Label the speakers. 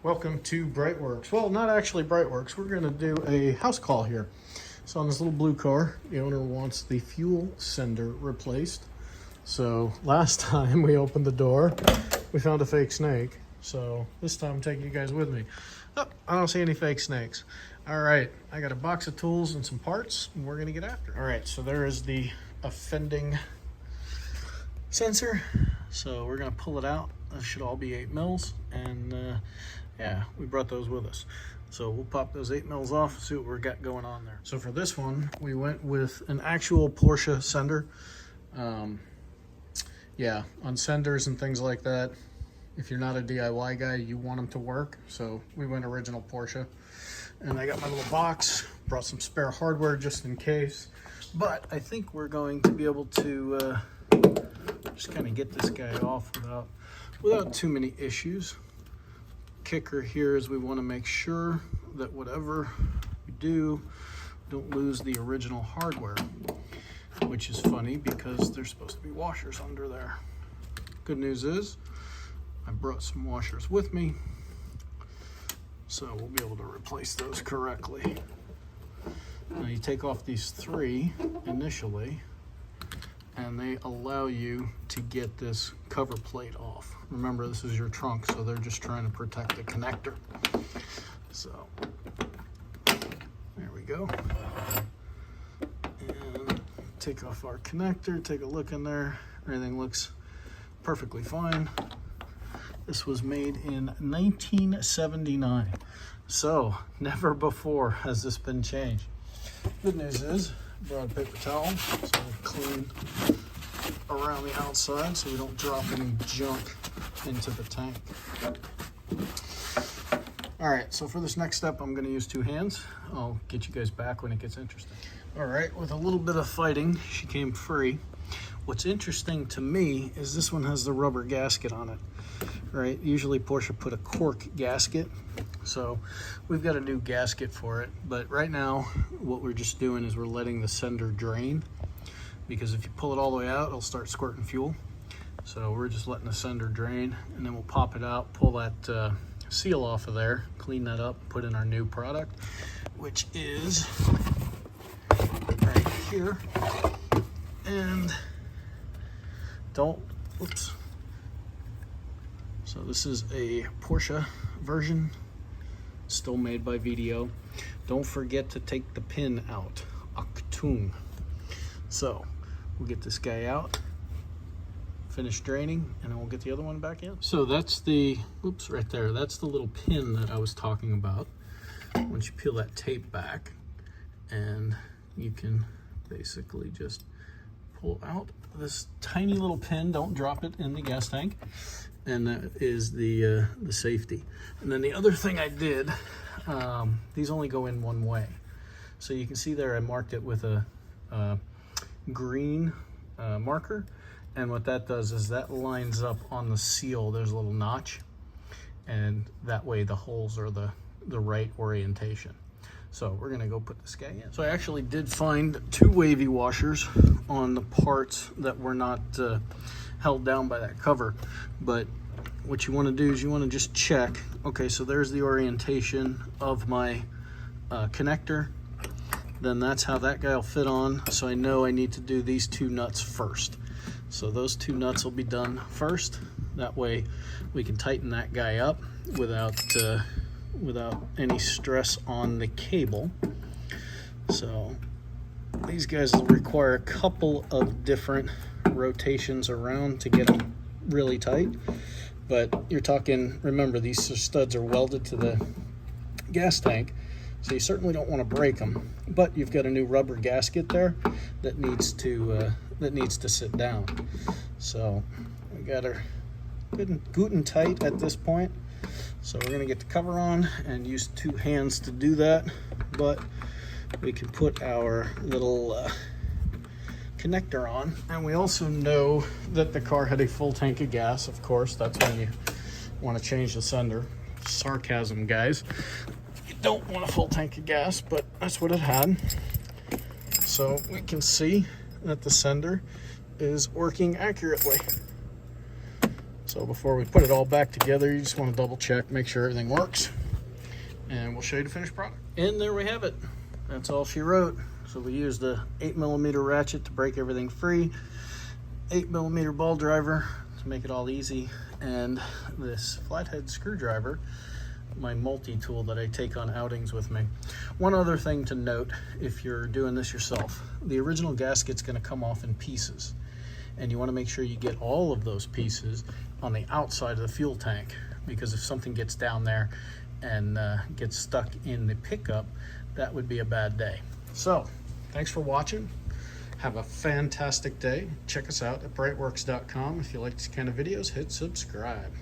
Speaker 1: Welcome to BreitWerks. Well, not actually BreitWerks. We're going to do a house call here. So on this little blue car, the owner wants the fuel sender replaced. So last time we opened the door, we found a fake snake. So this time I'm taking you guys with me. Oh, I don't see any fake snakes. All right, I got a box of tools and some parts, and we're going to get after it. All right, so there is the offending sensor. So we're going to pull it out. That should all be 8 mils, and yeah, we brought those with us. So we'll pop those 8 mils off and see what we got going on there. So for this one, we went with an actual Porsche sender. Yeah, on senders and things like that, if you're not a DIY guy, you want them to work. So we went original Porsche. And I got my little box, brought some spare hardware just in case. But I think we're going to be able to just kind of get this guy off without too many issues. Kicker here is we want to make sure that whatever we do, don't lose the original hardware, which is funny because there's supposed to be washers under there. Good news is I brought some washers with me, so we'll be able to replace those correctly. Now you take off these 3 initially, and they allow you to get this cover plate off. Remember, this is your trunk, so they're just trying to protect the connector. So there we go. And take off our connector, take a look in there. Everything looks perfectly fine. This was made in 1979. So never before has this been changed. Good news is, brought a paper towel, so we'll clean around the outside so we don't drop any junk into the tank. All right, so for this next step, I'm gonna use 2 hands. I'll get you guys back when it gets interesting. All right, with a little bit of fighting, she came free. What's interesting to me is this one has the rubber gasket on it, right? Usually Porsche put a cork gasket. So we've got a new gasket for it, but right now what we're just doing is we're letting the sender drain, because if you pull it all the way out, it'll start squirting fuel. So we're just letting the sender drain, and then we'll pop it out, pull that seal off of there, clean that up, put in our new product, which is right here. And oops. So this is a Porsche version, still made by VDO. Don't forget to take the pin out. Achtung. So we'll get this guy out, finish draining, and then we'll get the other one back in. So that's the, oops, right there. That's the little pin that I was talking about. Once you peel that tape back, and you can basically just pull out this tiny little pin. Don't drop it in the gas tank. And that is the safety. And then the other thing I did, these only go in one way. So you can see there I marked it with a green marker. And what that does is that lines up on the seal. There's a little notch. And that way the holes are the right orientation. So we're gonna go put this guy in. So I actually did find 2 wavy washers on the parts that were not held down by that cover. But what you wanna do is you wanna just check, okay, so there's the orientation of my connector. Then that's how that guy will fit on. So I know I need to do these 2 nuts first. So those 2 nuts will be done first. That way we can tighten that guy up without any stress on the cable. So these guys will require a couple of different rotations around to get them really tight, but you're talking, remember, these studs are welded to the gas tank, so you certainly don't want to break them, but you've got a new rubber gasket there that needs to sit down. So we got her good and tight at this point. So we're gonna get the cover on and use 2 hands to do that, but we can put our little connector on. And we also know that the car had a full tank of gas. Of course, that's when you want to change the sender. Sarcasm, guys. You don't want a full tank of gas, but that's what it had. So we can see that the sender is working accurately. So So before we put it all back together, you just want to double check, make sure everything works, and we'll show you the finished product. And there we have it. That's all she wrote. So we used the 8mm ratchet to break everything free, 8mm ball driver to make it all easy, and this flathead screwdriver, my multi-tool that I take on outings with me. One other thing to note, if you're doing this yourself, the original gasket's going to come off in pieces, and you want to make sure you get all of those pieces on the outside of the fuel tank, because if something gets down there and gets stuck in the pickup, that would be a bad day. So thanks for watching. Have a fantastic day. Check us out at BreitWerks.com. If you like these kind of videos, hit subscribe.